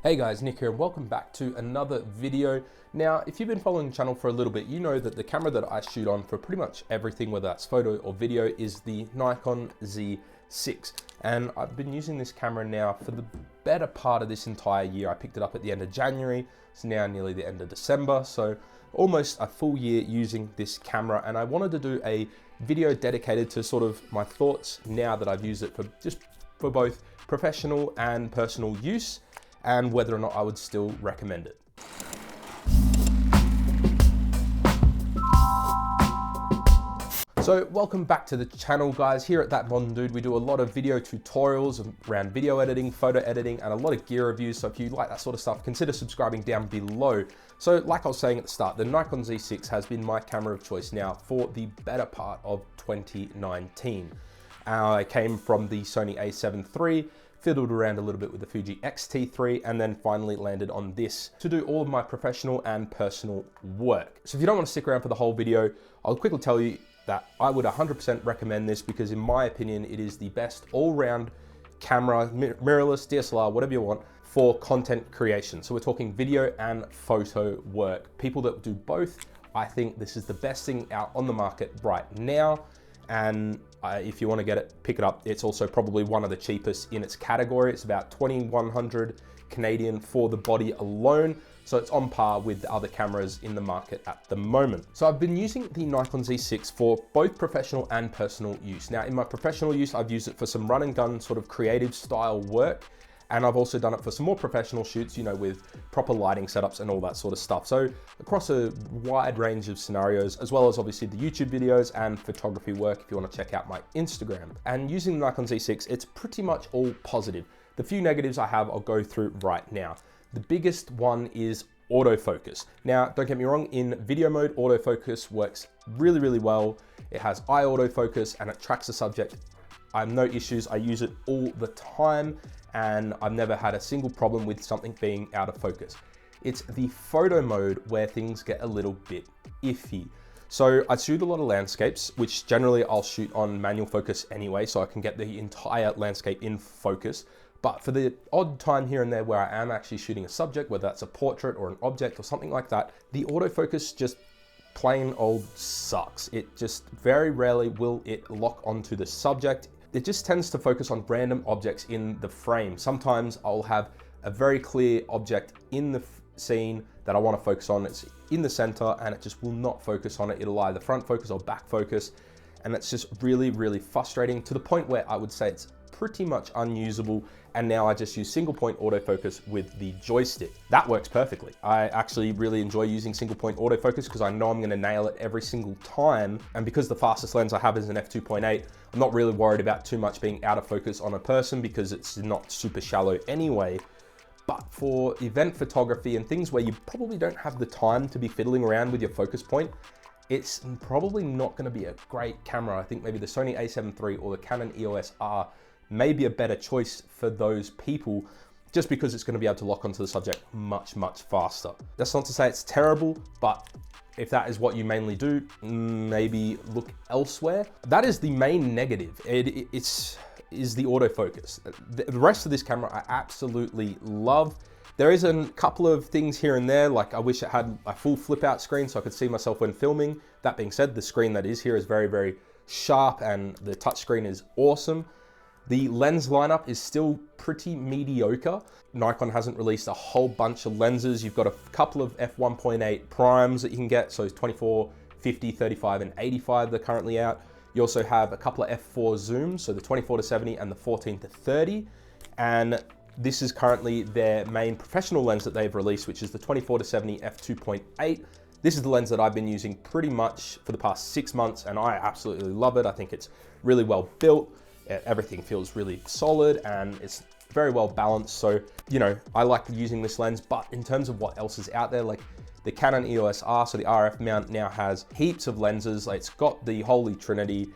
Hey guys, Nick here and welcome back to another video. Now, if you've been following the channel for a little bit, you know that the camera that I shoot on for pretty much everything, whether that's photo or video, is the Nikon Z6. And I've been using this camera now for the better part of this entire year. I picked it up at the end of January. It's now nearly the end of December. So almost a full year using this camera. And I wanted to do a video dedicated to sort of my thoughts now that I've used it for both professional and personal use, and whether or not I would still recommend it. So welcome back to the channel, guys. Here at That Modern Dude, we do a lot of video tutorials around video editing, photo editing, and a lot of gear reviews. So if you like that sort of stuff, consider subscribing down below. So like I was saying at the start, the Nikon Z6 has been my camera of choice now for the better part of 2019. I came from the Sony a7 III, fiddled around a little bit with the Fuji X-T3, and then finally landed on this to do all of my professional and personal work. So if you don't want to stick around for the whole video, I'll quickly tell you that I would 100% recommend this because in my opinion, it is the best all-round camera, mirrorless, DSLR, whatever you want, for content creation. So we're talking video and photo work. People that do both, I think this is the best thing out on the market right now. And if you want to get it, pick it up. It's also probably one of the cheapest in its category. It's about 2,100 Canadian for the body alone. So it's on par with the other cameras in the market at the moment. So I've been using the Nikon Z6 for both professional and personal use. Now in my professional use, I've used it for some run and gun sort of creative style work. And I've also done it for some more professional shoots, you know, with proper lighting setups and all that sort of stuff. So across a wide range of scenarios, as well as obviously the YouTube videos and photography work, if you want to check out my Instagram. And using the Nikon Z6, it's pretty much all positive. The few negatives I have, I'll go through right now. The biggest one is autofocus. Now, don't get me wrong, in video mode, autofocus works really, really well. It has eye autofocus and it tracks the subject. I have no issues. I use it all the time and I've never had a single problem with something being out of focus. It's the photo mode where things get a little bit iffy. So I shoot a lot of landscapes, which generally I'll shoot on manual focus anyway, so I can get the entire landscape in focus. But for the odd time here and there where I am actually shooting a subject, whether that's a portrait or an object or something like that, the autofocus just plain old sucks. It just very rarely will it lock onto the subject. It just tends to focus on random objects in the frame. Sometimes I'll have a very clear object in the scene that I want to focus on. It's in the center and it just will not focus on it. It'll either front focus or back focus. And it's just really, really frustrating to the point where I would say it's pretty much unusable. And now I just use single point autofocus with the joystick. That works perfectly. I actually really enjoy using single point autofocus because I know I'm gonna nail it every single time. And because the fastest lens I have is an f2.8, I'm not really worried about too much being out of focus on a person because it's not super shallow anyway. But for event photography and things where you probably don't have the time to be fiddling around with your focus point, it's probably not gonna be a great camera. I think maybe the Sony a7 III or the Canon EOS R may be a better choice for those people just because it's going to be able to lock onto the subject much, much faster. That's not to say it's terrible, but if that is what you mainly do, maybe look elsewhere. That is the main negative. It is the autofocus. The rest of this camera I absolutely love. There is a couple of things here and there, like I wish it had a full flip out screen so I could see myself when filming. That being said, the screen that is here is very, very sharp and the touchscreen is awesome. The lens lineup is still pretty mediocre. Nikon hasn't released a whole bunch of lenses. You've got a couple of f1.8 primes that you can get. So 24, 50, 35, and 85 they're currently out. You also have a couple of f4 zooms, so the 24 to 70 and the 14 to 30. And this is currently their main professional lens that they've released, which is the 24 to 70 f2.8. This is the lens that I've been using pretty much for the past 6 months, and I absolutely love it. I think it's really well built. Everything feels really solid and it's very well balanced. So, you know, I like using this lens, but in terms of what else is out there, like the Canon EOS R, so the RF mount now has heaps of lenses. Like it's got the holy trinity.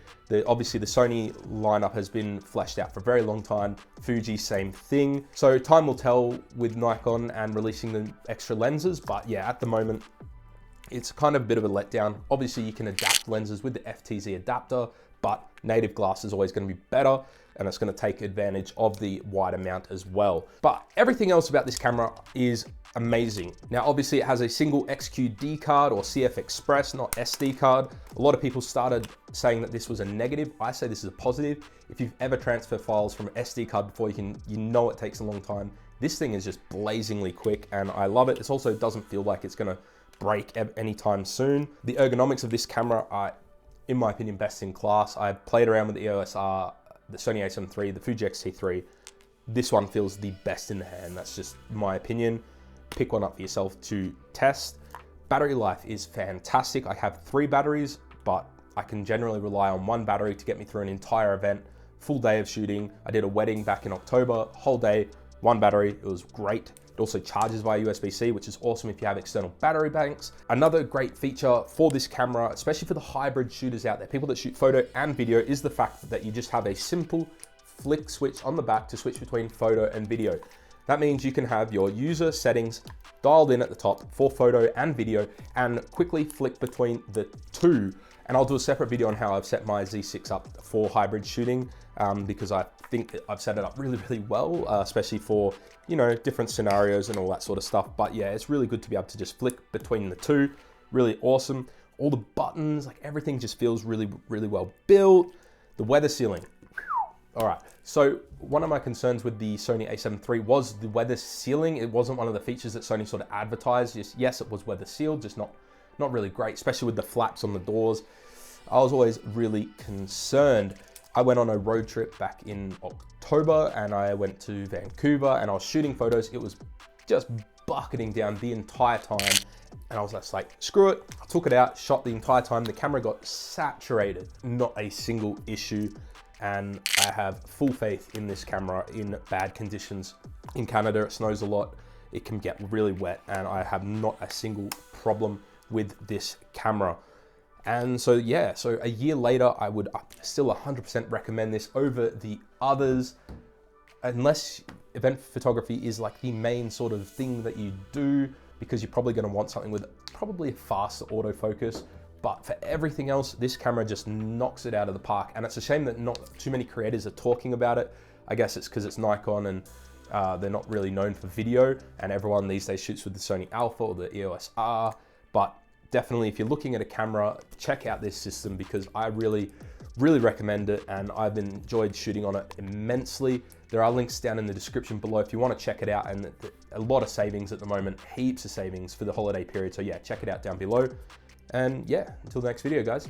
Obviously the Sony lineup has been fleshed out for a very long time. Fuji, same thing. So time will tell with Nikon and releasing the extra lenses, but yeah, at the moment, it's kind of a bit of a letdown. Obviously you can adapt lenses with the FTZ adapter, but native glass is always going to be better, and it's going to take advantage of the wider mount as well. But everything else about this camera is amazing. Now, obviously it has a single XQD card or CF Express, not SD card. A lot of people started saying that this was a negative. I say this is a positive. If you've ever transferred files from an SD card before, you know it takes a long time. This thing is just blazingly quick, and I love it. It also doesn't feel like it's gonna break anytime soon. The ergonomics of this camera are, in my opinion, best in class. I played around with the EOS R, the Sony a7 III, the Fuji X-T3. This one feels the best in the hand. That's just my opinion. Pick one up for yourself to test. Battery life is fantastic. I have 3 batteries, but I can generally rely on 1 battery to get me through an entire event. Full day of shooting. I did a wedding back in October, whole day, 1 battery. It was great. It also charges via USB-C, which is awesome if you have external battery banks. Another great feature for this camera, especially for the hybrid shooters out there, people that shoot photo and video, is the fact that you just have a simple flick switch on the back to switch between photo and video. That means you can have your user settings dialed in at the top for photo and video and quickly flick between the two. And I'll do a separate video on how I've set my Z6 up for hybrid shooting because I think I've set it up really, really well, especially for, you know, different scenarios and all that sort of stuff. But yeah, it's really good to be able to just flick between the two. Really awesome. All the buttons, like everything just feels really, really well built. The weather sealing. All right, so one of my concerns with the Sony a7 III was the weather sealing. It wasn't one of the features that Sony sort of advertised. Yes, it was weather sealed, just not really great, especially with the flaps on the doors. I was always really concerned. I went on a road trip back in October and I went to Vancouver and I was shooting photos. It was just bucketing down the entire time. And I was just like, screw it. I took it out, shot the entire time. The camera got saturated, not a single issue. And I have full faith in this camera in bad conditions. In Canada, it snows a lot. It can get really wet and I have not a single problem with this camera. And so, yeah, so a year later, I would still 100% recommend this over the others, unless event photography is like the main sort of thing that you do, because you're probably gonna want something with probably a faster autofocus. But for everything else, this camera just knocks it out of the park. And it's a shame that not too many creators are talking about it. I guess it's because it's Nikon and they're not really known for video, and everyone these days shoots with the Sony Alpha or the EOS R. But definitely, if you're looking at a camera, check out this system because I really, really recommend it, and I've enjoyed shooting on it immensely. There are links down in the description below if you want to check it out, and a lot of savings at the moment, heaps of savings for the holiday period. So yeah, check it out down below. And yeah, until the next video, guys.